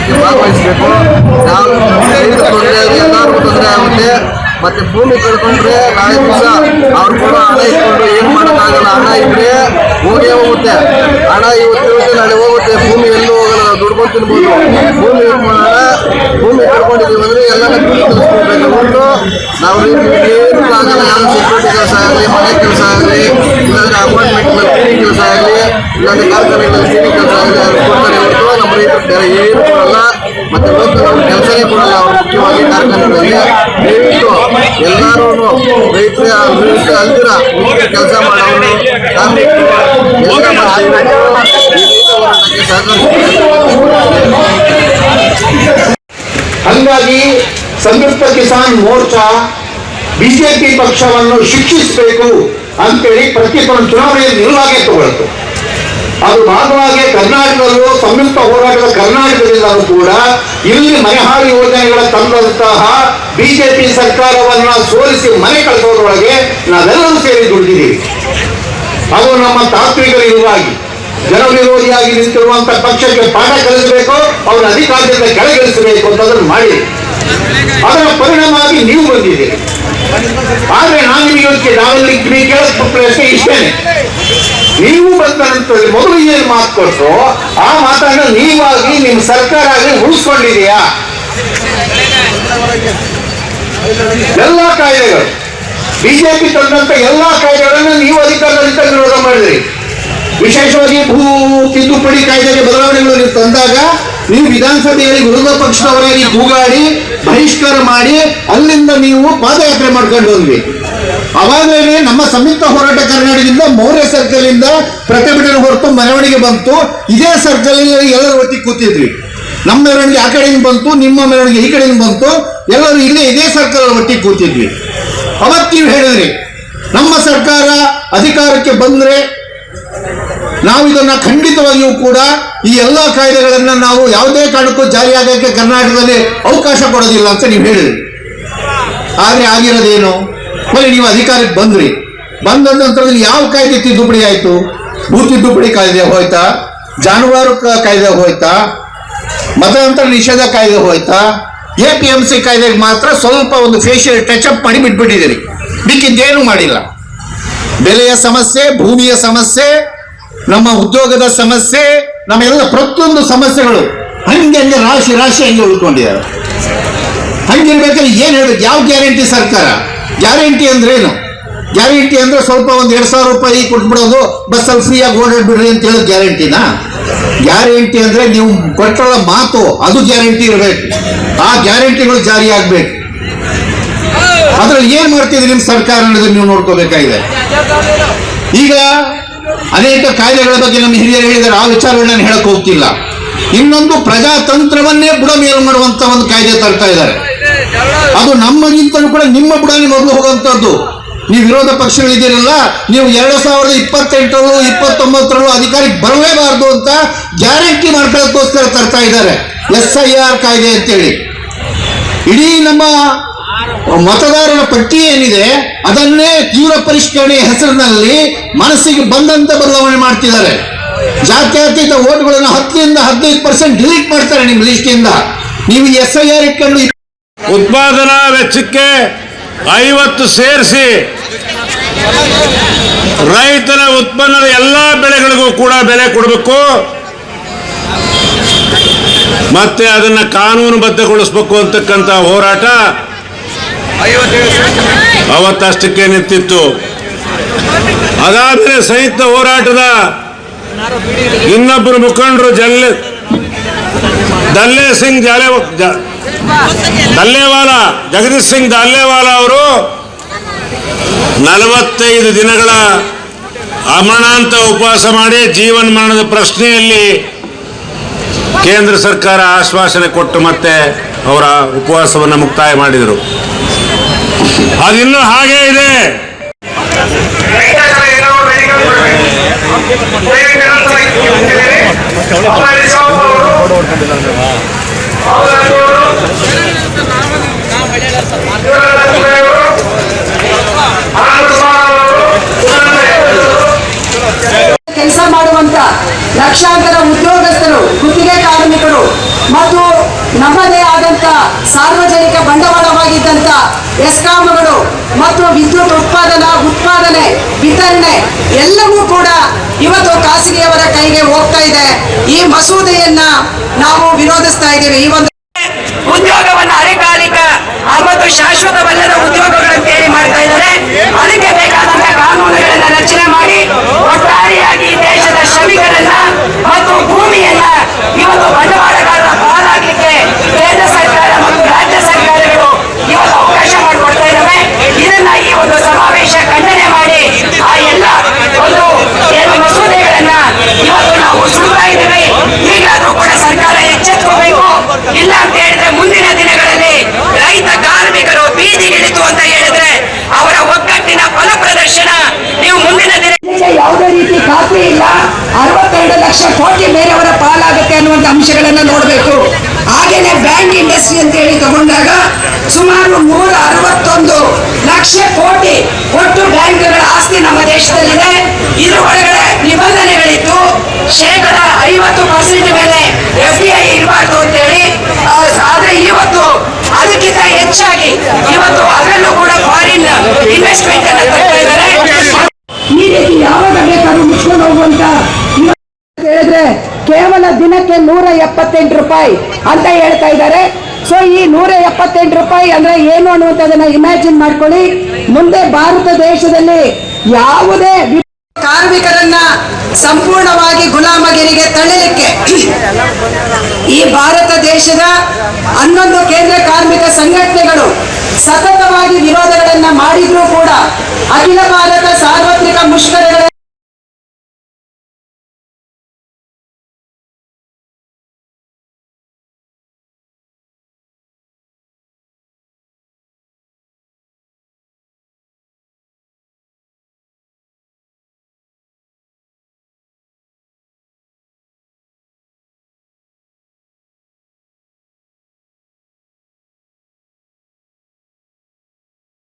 ಇದಕ್ಕೆ ಭಾಗವಹಿಸಬೇಕು. ನಾವು ತೊಂದರೆ ಎಲ್ಲರಿಗೂ ತೊಂದರೆ ಆಗುತ್ತೆ. ಮತ್ತೆ ಭೂಮಿ ಕಳ್ಕೊಂಡ್ರೆ ನಾಳೆ ದಿವಸ ಅವ್ರು ಕೂಡ ಹಣ ಇಟ್ಕೊಂಡು ಏನು ಮಾಡೋಕ್ಕಾಗಲ್ಲ. ಹಣ ಇದ್ರೆ ಹೋಗೇ ಹೋಗುತ್ತೆ. ಹಣ ಇವತ್ತು ನಾಳೆ ಹೋಗುತ್ತೆ. ಭೂಮಿ ಎಲ್ಲೂ ಹೋಗಲ್ಲ. ನಾವು ದುಡ್ಕೊಂಡು ತಿನ್ಬೋದು. ಭೂಮಿ ಕಳ್ಕೊಂಡಿದ್ದೀವಿ ಅಂದರೆ ಎಲ್ಲನ ಕೂಲಿ ಕಲಿಸ್ಕೊಡ್ಬೇಕು ಹೊರತು ನಾವು ಏನು ಆಗಲ್ಲ. ಯಾವುದು ಸೆಕ್ಯೂರಿಟಿ ಕೆಲಸ ಆಗಲಿ, ಮನೆ ಕೆಲಸ ಆಗಲಿ, ಇಲ್ಲಾಂದರೆ ಅಪಾರ್ಟ್ಮೆಂಟ್ನಲ್ಲಿ ಕ್ಲೀನಿಂಗ್ ಕೆಲಸ ಆಗಲಿ, ಇಲ್ಲಾಂದರೆ ಕಾರ್ಖಾನೆಗಳಲ್ಲಿ ಕ್ಲೀನಿಂಗ್ ಕೆಲಸ ಆಗಲಿ ಅದು ಕೊಡ್ತಾರೆ ಹೊರತು ನಮ್ಮ ರೈತರು ಬೇರೆ ಏನು ಕೊಡಲ್ಲ. ಮತ್ತು ಲೋಕಲ್ ಅವ್ರು ಕೆಲಸನೇ ಕೊಡಲ್ಲ. ಅವರು ಮುಖ್ಯವಾಗಿ ಕಾರ್ಖಾನೆಗಳಲ್ಲಿ ದಯವಿಟ್ಟು ಎಲ್ಲರೂ ರೈತರು ಅಲ್ದಿರ ಕೆಲಸ ಮಾಡೋರು ಕಾರ್ಮಿಕರು ಹಂಗಾಗಿ ಸಂಯುಕ್ತ ಕಿಸಾನ್ ಮೋರ್ಚಾ ಬಿಜೆಪಿ ಪಕ್ಷವನ್ನು ಶಿಕ್ಷಿಸಬೇಕು ಅಂತೇಳಿ ಪ್ರತಿಯೊಂದು ಚುನಾವಣೆಯಲ್ಲಿ ನಿಲುವಾಗಿ ತಗೊಳ್ತು. ಅದು ಭಾಗವಾಗಿ ಕರ್ನಾಟಕದಲ್ಲೂ ಸಂಯುಕ್ತ ಹೋರಾಟದ ಕರ್ನಾಟಕದಿಂದಲೂ ಕೂಡ ಇಲ್ಲಿ ಮನೆಹಾರಿ ಯೋಜನೆಗಳ ತಂದಂತಹ ಬಿಜೆಪಿ ಸರ್ಕಾರವನ್ನ ಸೋಲಿಸಿ ಮನೆ ಕಳಿಸೋದ್ರೊಳಗೆ ನಾವೆಲ್ಲರೂ ಸೇರಿ ದುಡಿದಿದ್ದೀವಿ. ಅದು ನಮ್ಮ ತಾತ್ವಿಕ ನಿಲುವಾಗಿ ಜನವಿರೋಧಿಯಾಗಿ ನಿಂತಿರುವಂತಹ ಪಕ್ಷಕ್ಕೆ ಪಾಠ ಕಲಿಸಬೇಕು, ಅವರ ಅಧಿಕಾರದಿಂದ ಕೆಳಗಿಳಿಸಬೇಕು ಅಂತದನ್ನು ಮಾಡಿ ಅದರ ಪರಿಣಾಮವಾಗಿ ನೀವು ಬಂದಿದ್ದೀರಿ. ಆದ್ರೆ ನಾನು ನಿಮಗೆ ನಾವೆಲ್ಲಿ ಕೇಳೋ ಪ್ರಶ್ನೆ ಇಷ್ಟೇನೆ, ನೀವು ಬಂದ ನಂತರ ಮೊದಲು ಏನು ಮಾತು ಕೊಟ್ಟರು ಆ ಮಾತನ್ನು ನೀವಾಗಿ ನಿಮ್ಮ ಸರ್ಕಾರ ಉಳಿಸ್ಕೊಂಡಿದೆಯಾ? ಎಲ್ಲಾ ಕಾಯ್ದೆಗಳು ಬಿಜೆಪಿ ತಂದಂತ ಎಲ್ಲಾ ಕಾಯ್ದೆಗಳನ್ನು ನೀವು ಅಧಿಕಾರದಿಂದ ವಿರೋಧ ಮಾಡಿದ್ರಿ. ವಿಶೇಷವಾಗಿ ಭೂ ತಿದ್ದುಪಡಿ ಕಾಯ್ದೆಗೆ ಬದಲಾವಣೆಗಳು ನೀವು ತಂದಾಗ ನೀವು ವಿಧಾನಸಭೆಯಲ್ಲಿ ವಿರೋಧ ಪಕ್ಷದವರಾಗಿ ಕೂಗಾಡಿ ಬಹಿಷ್ಕಾರ ಮಾಡಿ ಅಲ್ಲಿಂದ ನೀವು ಪಾದಯಾತ್ರೆ ಮಾಡ್ಕೊಂಡು ಹೋದ್ವಿ. ಅವಾಗಲೇ ನಮ್ಮ ಸಂಯುಕ್ತ ಹೋರಾಟ ಕರ್ನಾಟಕದಿಂದ ಮೌರ್ಯ ಸರ್ಕಲ್ ಇಂದ ಪ್ರತಿಭಟನೆ ಹೊರತು ಮೆರವಣಿಗೆ ಬಂತು. ಇದೇ ಸರ್ಕಲ್ ಎಲ್ಲರೂ ಒಟ್ಟಿಗೆ ಕೂತಿದ್ವಿ. ನಮ್ಮ ಮೆರವಣಿಗೆ ಆ ಕಡೆಯಿಂದ ಬಂತು, ನಿಮ್ಮ ಮೆರವಣಿಗೆ ಈ ಕಡೆಯಿಂದ ಬಂತು. ಎಲ್ಲರೂ ಇದೇ ಸರ್ಕಲ್ ಒಟ್ಟಿಗೆ ಕೂತಿದ್ವಿ. ಅವತ್ತು ನೀವು ಹೇಳಿದ್ರಿ ನಮ್ಮ ಸರ್ಕಾರ ಅಧಿಕಾರಕ್ಕೆ ಬಂದ್ರೆ ನಾವು ಇದನ್ನ ಖಂಡಿತವಾಗಿಯೂ ಕೂಡ ಈ ಎಲ್ಲಾ ಕಾಯ್ದೆಗಳನ್ನ ನಾವು ಯಾವುದೇ ಕಾರಣಕ್ಕೂ ಜಾರಿಯಾಗಕ್ಕೆ ಕರ್ನಾಟಕದಲ್ಲಿ ಅವಕಾಶ ಕೊಡೋದಿಲ್ಲ ಅಂತ ನೀವು ಹೇಳಿದ್ರಿ. ಆದ್ರೆ ಆಗಿರೋದೇನು? ಬರೀ ನೀವು ಅಧಿಕಾರಕ್ಕೆ ಬಂದ ನಂತರದಲ್ಲಿ ಯಾವ ಕಾಯ್ದೆ ತಿದ್ದುಪಡಿ ಆಯ್ತು? ಭೂ ತಿದ್ದುಪಡಿ ಕಾಯ್ದೆ ಹೋಯ್ತಾ? ಜಾನುವಾರು ಕಾಯ್ದೆ ಹೋಯ್ತಾ? ಮತಾಂತರ ನಿಷೇಧ ಕಾಯ್ದೆ ಹೋಯ್ತಾ? APMC ಕಾಯ್ದೆಗೆ ಮಾತ್ರ ಸ್ವಲ್ಪ ಒಂದು ಫೇಶಿಯಲ್ ಟಚ್ ಅಪ್ ಮಾಡಿ ಬಿಟ್ಬಿಟ್ಟಿದ್ದೀರಿ. ಮಿಕ್ಕಿದ್ದೇನು ಮಾಡಿಲ್ಲ. ಬೆಲೆಯ ಸಮಸ್ಯೆ, ಭೂಮಿಯ ಸಮಸ್ಯೆ, ನಮ್ಮ ಉದ್ಯೋಗದ ಸಮಸ್ಯೆ, ನಮ್ಮೆಲ್ಲ ಪ್ರತಿಯೊಂದು ಸಮಸ್ಯೆಗಳು ಹಂಗೆ ರಾಶಿ ಹಂಗೆ ಉಳ್ಕೊಂಡಿದ್ದಾರೆ. ಹಂಗಿರ್ಬೇಕಾದ್ರೆ ಏನ್ ಹೇಳ್ಬೇಕು? ಯಾವ ಗ್ಯಾರಂಟಿ ಸರ್ಕಾರ? ಗ್ಯಾರಂಟಿ ಅಂದ್ರೇನು? ಗ್ಯಾರಂಟಿ ಅಂದ್ರೆ ಸ್ವಲ್ಪ ಒಂದು 2,000 ರೂಪಾಯಿ ಕೊಟ್ಬಿಡೋದು, ಬಸ್ಸಲ್ಲಿ ಫ್ರೀಯಾಗಿ ಓಡಾಡ್ಬಿಡ್ರಿ ಅಂತ ಹೇಳೋದು ಗ್ಯಾರಂಟಿನಾ? ಗ್ಯಾರಂಟಿ ಅಂದ್ರೆ ನೀವು ಕೊಟ್ಟಳ ಮಾತು ಅದು ಗ್ಯಾರಂಟಿ ಇರಬೇಕು. ಆ ಗ್ಯಾರಂಟಿಗಳು ಜಾರಿ ಆಗ್ಬೇಕು. ಅದ್ರಲ್ಲಿ ಏನ್ ಮಾಡ್ತಿದ್ರಿ ನಿಮ್ಮ ಸರ್ಕಾರ ಅನ್ನೋದನ್ನ ನೀವು ನೋಡ್ಕೋಬೇಕಾಗಿದೆ. ಈಗ ಅನೇಕ ಕಾಯ್ದೆಗಳ ಬಗ್ಗೆ ನಮ್ಮ ಹಿರಿಯರು ಹೇಳಿದ್ದಾರೆ, ಆ ವಿಚಾರಗಳನ್ನ ಹೇಳಕ್ ಹೋಗ್ತಿಲ್ಲ. ಇನ್ನೊಂದು ಪ್ರಜಾತಂತ್ರವನ್ನೇ ಬುಡಮೇಲು ಮಾಡುವಂತ ಒಂದು ಕಾಯ್ದೆ ತರ್ತಾ ಇದ್ದಾರೆ. ಅದು ನಮ್ಮಗಿಂತಲೂ ಕೂಡ ನಿಮ್ಮ ಬುಡನೇ ಮೊದಲು ಹೋಗುವಂತದ್ದು. ನೀವು ವಿರೋಧ ಪಕ್ಷಗಳಿದ್ದೀರಲ್ಲ, ನೀವು 2028 29 ಅಧಿಕಾರಕ್ಕೆ ಬರಲೇಬಾರದು ಅಂತ ಗ್ಯಾರಂಟಿ ಮಾಡ್ಕೊಳ್ಳೋಕ್ಕೋಸ್ಕರ ತರ್ತಾ ಇದ್ದಾರೆ SIR ಕಾಯ್ದೆ ಅಂತೇಳಿ. ಇಡೀ ನಮ್ಮ ಮತದಾರರ ಪಟ್ಟಿ ಏನಿದೆ ಅದನ್ನೇ ತೀವ್ರ ಪರಿಷ್ಕರಣೆಯ ಹೆಸರಿನಲ್ಲಿ ಮನಸ್ಸಿಗೆ ಬಂದಂತ ಬದಲಾವಣೆ ಮಾಡ್ತಿದ್ದಾರೆ. ಜಾತ್ಯತೀತ ವೋಟ್ಗಳನ್ನು 10ರಿಂದ 15% ಡಿಲೀಟ್ ಮಾಡ್ತಾರೆ ನಿಮ್ಮ ಲಿಸ್ಟ್ ಇಂದ. ನೀವು SIR ಇಟ್ಕೊಂಡು ಉತ್ಪಾದನಾ ವೆಚ್ಚಕ್ಕೆ 50 ಸೇರಿಸಿ ರೈತರ ಉತ್ಪನ್ನದ ಎಲ್ಲಾ ಬೆಳೆಗಳಿಗೂ ಕೂಡ ಬೆಲೆ ಕೊಡಬೇಕು, ಮತ್ತೆ ಅದನ್ನ ಕಾನೂನುಬದ್ಧಗೊಳಿಸಬೇಕು ಅಂತಕ್ಕಂಥ ಹೋರಾಟ ಅವತ್ತಷ್ಟಕ್ಕೆ ನಿಂತಿತ್ತು. ಅದಾದರೆ ಸಂಯುಕ್ತ ಹೋರಾಟದ ಇನ್ನೊಬ್ಬರು ಮುಖಂಡರು ಜಗದೀಶ್ ಸಿಂಗ್ ದಲ್ಲೇವಾಲ ಅವರು 45 ದಿನಗಳ ಅಮರಣಾಂತ ಉಪವಾಸ ಮಾಡಿ ಜೀವನ ಮರಣದ ಪ್ರಶ್ನೆಯಲ್ಲಿ ಕೇಂದ್ರ ಸರ್ಕಾರ ಆಶ್ವಾಸನೆ ಕೊಟ್ಟು ಮತ್ತೆ ಅವರ ಉಪವಾಸವನ್ನು ಮುಕ್ತಾಯ ಮಾಡಿದರು. ಅದಿನ್ನೂ ಹಾಗೇ ಇದೆ. ಕೆಲಸ ಮಾಡುವಂತ ಲಕ್ಷಾಂತರ ಉದ್ಯೋಗಸ್ಥರು, ಗುತ್ತಿಗೆ ಕಾರ್ಮಿಕರು ಮತ್ತು ಎಲ್ಲವೂ ಕೂಡ ಇವತ್ತು ಖಾಸಗಿಯವರ ಕೈಗೆ ಹೋಗ್ತಾ ಇದೆ. ಈ ಮಸೂದೆಯನ್ನ ನಾವು ವಿರೋಧಿಸ್ತಾ ಇದ್ದೇವೆ. ಈ ಒಂದು ಉದ್ಯೋಗವನ್ನು ಅರೆಕಾಲಿಕ ಮತ್ತು ಶಾಶ್ವತವಲ್ಲದ ಉದ್ಯೋಗಗಳಂತೇಳಿ ಮಾಡ್ತಾ ಇದ್ದಾರೆ. ಅದಕ್ಕೆ ಬೇಕಾದಂತಹ ಕಾನೂನುಗಳನ್ನ ರಚನೆ ಮಾಡಿ ಒಟ್ಟಾರೆಯಾಗಿ ಈ ದೇಶದ ಶ್ರಮಿಕರನ್ನ ಮತ್ತು ಭೂಮಿಯನ್ನ ಇವತ್ತು ಬಂಡವಾಳಗಾರರ ಪಾಲಾಗಲಿಕ್ಕೆ ಕೇಂದ್ರ ಸರ್ಕಾರ ಮತ್ತು ರಾಜ್ಯ ಸರ್ಕಾರಗಳು ಇವತ್ತು ಅವಕಾಶ ಮಾಡಿಕೊಡ್ತಾ ಇದ್ದಾವೆ. ಇದನ್ನ ಈ ಒಂದು ಸಮಾವೇಶ ಖಂಡನೆ ಮಾಡಿ ಆ ಎಲ್ಲ ಒಂದು ಏನು ಮಸೂದೆಗಳನ್ನ ಇವತ್ತು ನಾವು ಸುಡ್ತಾ ಇದ್ದೇವೆ. ಈಗಾದ್ರೂ ಕೂಡ ಸರ್ಕಾರ ಎಚ್ಚೆತ್ತುಕೋಬೇಕು. ಇಲ್ಲ ಅಂತ ಹೇಳಿದ್ರೆ ಮುಂದಿನ ದಿನಗಳಲ್ಲಿ ರೈತ ಕಾರ್ಮಿಕರು ಬೀದಿಗಿಳಿತು ಅಂತ ಹೇಳಿದ್ರೆ ಅವರ ಒಗ್ಗಟ್ಟಿನ ಫಲ ಪ್ರದರ್ಶನ ನೀವು ಮುಂದಿನ ದಿನ ಯಾವುದೇ ರೀತಿ ಖಾತ್ರಿ ಇಲ್ಲ. 62 ಲಕ್ಷ ಕೋಟಿ ಬೇರೆಯವರ ಪಾಲಾಗುತ್ತೆ ಅನ್ನುವಂಥ ಅಂಶಗಳನ್ನ ನೋಡಬೇಕು. ಹಾಗೇನೆ ಬ್ಯಾಂಕ್ ಇಂಡಸ್ಟ್ರಿ ಅಂತ ಹೇಳಿ ತಗೊಂಡಾಗ ಸುಮಾರು 161 ಲಕ್ಷ ಕೋಟಿ ಒಟ್ಟು ಬ್ಯಾಂಕ್ಗಳ ಆಸ್ತಿ ನಮ್ಮ ದೇಶದಲ್ಲಿದೆ. ಇದ್ರ ಒಳಗಡೆ ನಿಬಂಧನೆಗಳಿತ್ತು. 50% ಮೇಲೆ FDI ಇರಬಾರ್ದು ಅಂತೇಳಿ. ಆದ್ರೆ ಇವತ್ತು ಅದಕ್ಕಿಂತ ಹೆಚ್ಚಾಗಿ ಇವತ್ತು ಅದರಲ್ಲೂ ಕೂಡ ಫಾರಿನ್ ಇನ್ವೆಸ್ಟ್ಮೆಂಟ್ ಅನ್ನು ತರ್ತಾ ಇದ್ದಾರೆ. ಈ ರೀತಿ ಯಾವಾಗ ಬೇಕಾದ್ರೂ ಮುಚ್ಕೊಂಡು ಹೋಗುವಂತ ಹೇಳಿದ್ರೆ ಕೇವಲ ದಿನಕ್ಕೆ 178 ರೂಪಾಯಿ ಅಂತ ಹೇಳ್ತಾ ಇದ್ದಾರೆ. ಸೊ ಈ 178 ರೂಪಾಯಿ ಅಂದ್ರೆ ಏನು ಅನ್ನುವಂಥದ್ದನ್ನ ಇಮ್ಯಾಜಿನ್ ಮಾಡ್ಕೊಳ್ಳಿ. ಮುಂದೆ ಭಾರತ ದೇಶದಲ್ಲಿ ಯಾವುದೇ ಕಾರ್ಮಿಕರನ್ನ ಸಂಪೂರ್ಣವಾಗಿ ಗುಲಾಮಗಿರಿಗೆ ತಳ್ಳಲಿಕ್ಕೆ ಈ ಭಾರತ ದೇಶದ 11 ಕೇಂದ್ರ ಕಾರ್ಮಿಕ ಸಂಘಟನೆಗಳು ಸತತವಾಗಿ ವಿರೋಧಗಳನ್ನ ಮಾಡಿದ್ರೂ ಕೂಡ ಅಖಿಲ ಭಾರತ ಸಾರ್ವತ್ರಿಕ ಮುಷ್ಕರಗಳ